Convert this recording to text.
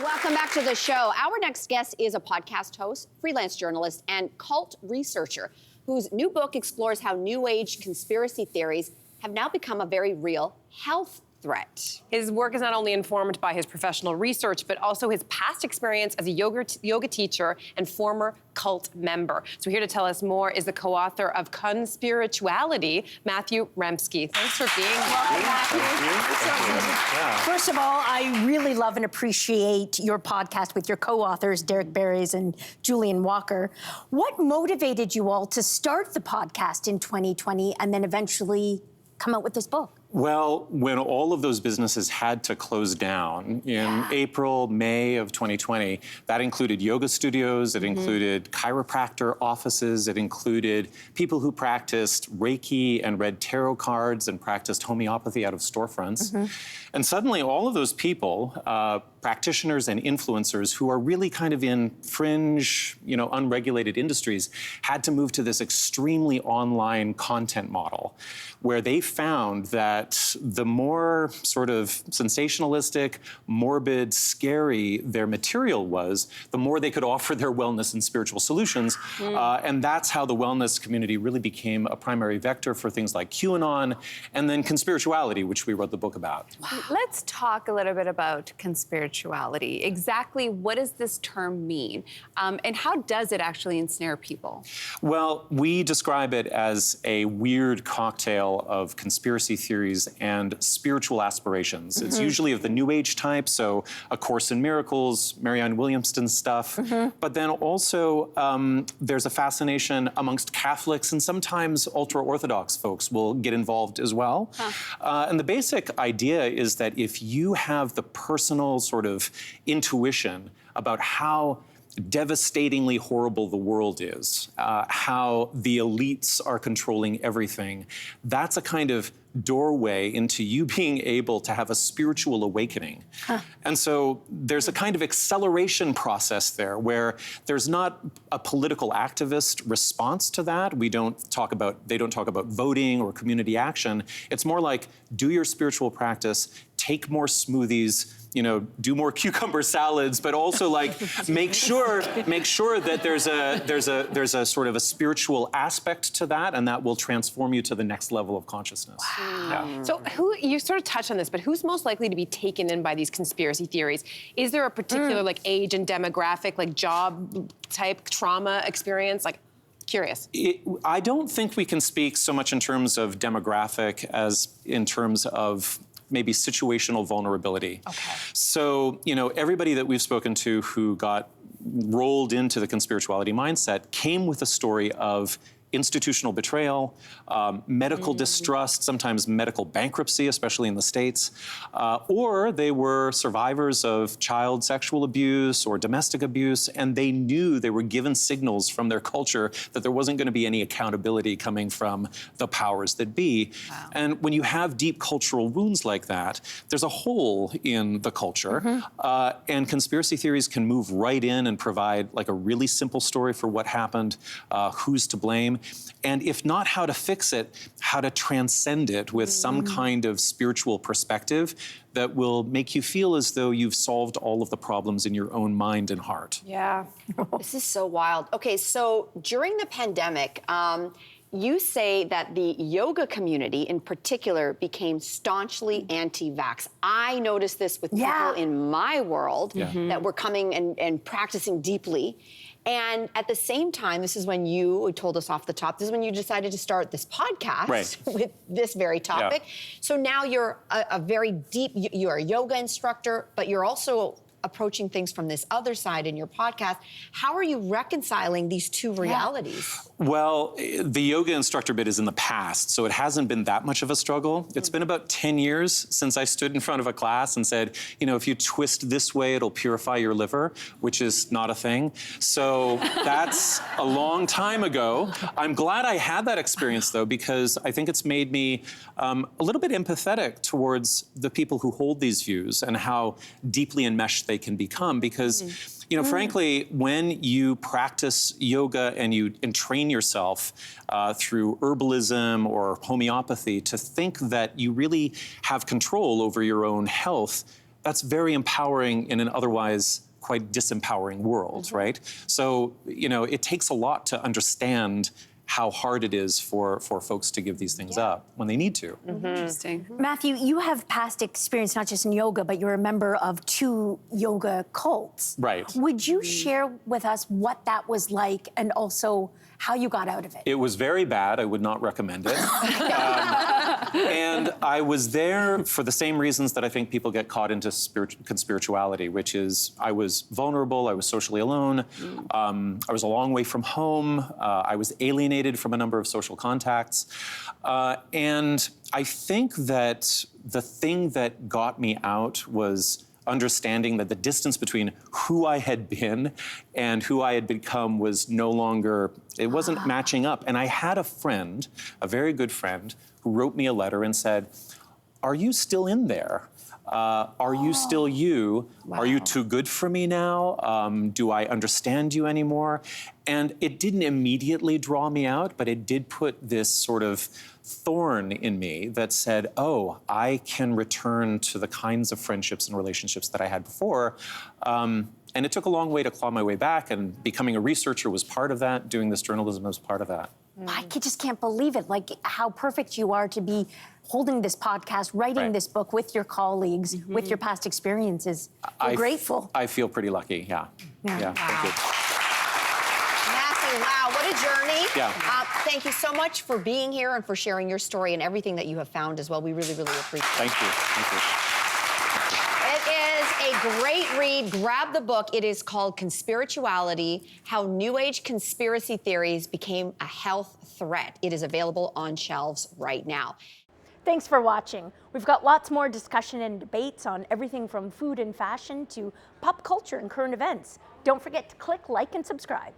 Welcome back to the show. Our next guest is a podcast host, freelance journalist, and cult researcher whose new book explores how New Age conspiracy theories have now become a very real health threat. His work is not only informed by his professional research, but also his past experience as a yoga teacher and former cult member. So here to tell us more is the co-author of Conspirtuality, Matthew Remski. Thanks for being here. Welcome, Matthew. Yeah. First of all, I really love and appreciate your podcast with your co-authors, Derek Barrys and Julian Walker. What motivated you all to start the podcast in 2020 and then eventually come out with this book? Well, when all of those businesses had to close down in April, May of 2020, that included yoga studios, it included chiropractor offices, it included people who practiced Reiki and read tarot cards and practiced homeopathy out of storefronts. And suddenly all of those people, practitioners and influencers who are really kind of in fringe, unregulated industries, had to move to this extremely online content model where they found that the more sort of sensationalistic, morbid, scary their material was, the more they could offer their wellness and spiritual solutions. And that's how the wellness community really became a primary vector for things like QAnon and then Conspirtuality, which we wrote the book about. Let's talk a little bit about conspirituality. Exactly what does this term mean? And how does it actually ensnare people? Well, we describe it as a weird cocktail of conspiracy theories and spiritual aspirations. It's usually of the New Age type, so A Course in Miracles, Marianne Williamson stuff. But then also there's a fascination amongst Catholics, and sometimes ultra-Orthodox folks will get involved as well. And the basic idea is that if you have the personal sort of intuition about how devastatingly horrible the world is, how the elites are controlling everything, that's a kind of doorway into you being able to have a spiritual awakening. And so there's a kind of acceleration process there where there's not a political activist response to that. They don't talk about voting or community action. It's more like, do your spiritual practice, take more smoothies, do more cucumber salads, but also like make sure that there's a sort of a spiritual aspect to that, and that will transform you to the next level of consciousness. Yeah. So you sort of touched on this, but who's most likely to be taken in by these conspiracy theories? Is there a particular like age and demographic, like job type, trauma experience? Like, curious. I don't think we can speak so much in terms of demographic as in terms of maybe situational vulnerability. Okay. So, everybody that we've spoken to who got rolled into the conspirituality mindset came with a story of institutional betrayal, medical distrust, sometimes medical bankruptcy, especially in the States, or they were survivors of child sexual abuse or domestic abuse, and they knew they were given signals from their culture that there wasn't going to be any accountability coming from the powers that be. Wow. And when you have deep cultural wounds like that, there's a hole in the culture, and conspiracy theories can move right in and provide like a really simple story for what happened, who's to blame, and if not how to fix it, how to transcend it with some kind of spiritual perspective that will make you feel as though you've solved all of the problems in your own mind and heart. Yeah. This is so wild. Okay, so during the pandemic, you say that the yoga community in particular became staunchly anti-vax. I noticed this with people in my world that were coming and practicing deeply. And at the same time, this is when you told us off the top, this is when you decided to start this podcast with this very topic. Yeah. So now you're you're a yoga instructor, but you're also approaching things from this other side in your podcast. How are you reconciling these two realities? Well, the yoga instructor bit is in the past, so it hasn't been that much of a struggle. It's been about 10 years since I stood in front of a class and said, if you twist this way, it'll purify your liver, which is not a thing. So that's a long time ago. I'm glad I had that experience, though, because I think it's made me a little bit empathetic towards the people who hold these views and how deeply enmeshed they can become, because frankly, when you practice yoga and train yourself through herbalism or homeopathy to think that you really have control over your own health, that's very empowering in an otherwise quite disempowering world, right? So, it takes a lot to understand how hard it is for folks to give these things up when they need to. Interesting. Matthew, you have past experience not just in yoga, but you're a member of 2 yoga cults. Right. Would you share with us what that was like and also how you got out of it? It was very bad. I would not recommend it. And I was there for the same reasons that I think people get caught into conspirituality, which is I was vulnerable, I was socially alone, I was a long way from home, I was alienated from a number of social contacts. And I think that the thing that got me out was understanding that the distance between who I had been and who I had become was no longer, it wasn't matching up. And I had a friend, a very good friend, who wrote me a letter and said, "Are you still in there? Are you still you? Wow. Are you too good for me now? Do I understand you anymore?" And it didn't immediately draw me out, but it did put this sort of thorn in me that said, oh, I can return to the kinds of friendships and relationships that I had before. And it took a long way to claw my way back, and becoming a researcher was part of that, doing this journalism was part of that. Just can't believe it, like how perfect you are to be holding this podcast, writing this book with your colleagues, with your past experiences. We're grateful. I feel pretty lucky, yeah. Thank you. Matthew, wow, what a journey. Yeah. Thank you so much for being here and for sharing your story and everything that you have found as well. We really, really appreciate it. Thank you. It is a great read. Grab the book. It is called Conspirtuality: How New Age Conspiracy Theories Became a Health Threat. It is available on shelves right now. Thanks for watching. We've got lots more discussion and debates on everything from food and fashion to pop culture and current events. Don't forget to click like and subscribe.